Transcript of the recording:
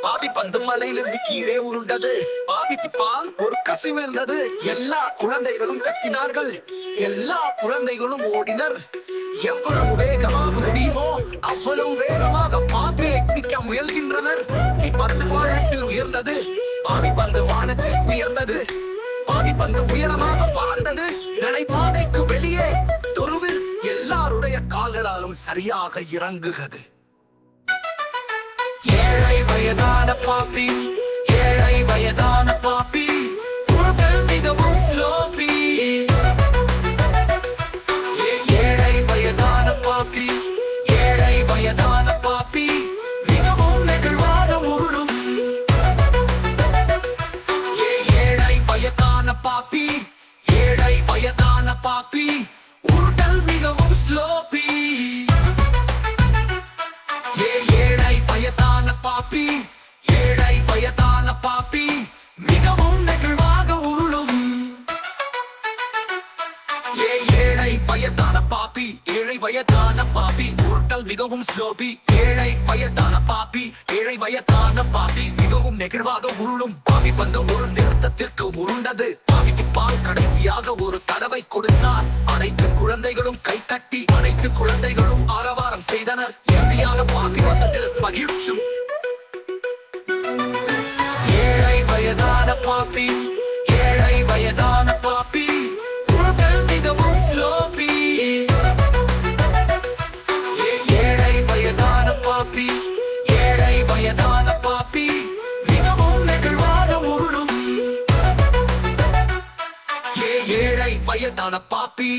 Bobby பந்து மலையிலிருந்து கீழே உருண்டது. பாபி திப்பால் ஒரு கசிவு இருந்தது. எல்லா குழந்தைகளும் கத்தினார்கள். எல்லா குழந்தைகளும் ஓடினர். எவ்வளவு வேகமாக முடியுமோ அவ்வளவு வேகமாக பாபியை பிடிக்க முயல்கின்றனர். பந்து வானத்தில் உயர்ந்தது. பாபி பந்து வானத்தில் உயர்ந்தது. பாபி பந்து உயரமாக பறந்தது. நடைபாதைக்கு வெளியே தெருவில் எல்லாருடைய கால்களாலும் சரியாக இறங்குகிறது. ஏழை வயதான பாப்பி, ஏழை வயதான பாப்பி, உடல் மிகவும் ஸ்லோபி. ஏழை வயதான பாப்பி, ஏழை வயதான பாப்பி, மிகவும் நெகிழ்வான உருளும். ஏழை வயதான பாப்பி, ஏழை வயதான பாப்பி, உடல் மிகவும் ஸ்லோபி. ஏழை வயதான பாப்பி, ஏழை வயதான பாப்பி, மிகவும் நெகிழ்வாக உருளும். ஏழை வயதான பாப்பி, ஏழை வயதான பாப்பி, உருட்டல் மிகவும் ஸ்லோபி. ஏழை வயதான பாப்பி, ஏழை வயதான பாப்பி, மிகவும் நெகிழ்வாக உருளும். பாபி பந்து ஒரு நிறுத்தத்திற்கு உருண்டது. பாபிக்கு பால் கடைசியாக ஒரு தடவை கொடுத்தார். அனைத்து குழந்தைகளும் கைத்தட்டி அனைத்து குழந்தைகளும் ஆரவாரம் செய்தனர். இறுதியாக பாபி வந்ததில் மகிழ்ச்சும். ஏழை வயதான பாப்பி, ஏழை வயதான பாப்பி, உடல் மிகவும் ஸ்லோபி. ஏழை வயதான பாப்பி, ஏழை வயதான பாப்பி, மிகவும் நெகிழ்வாக உருளும். ஏழை வயதான பாப்பி.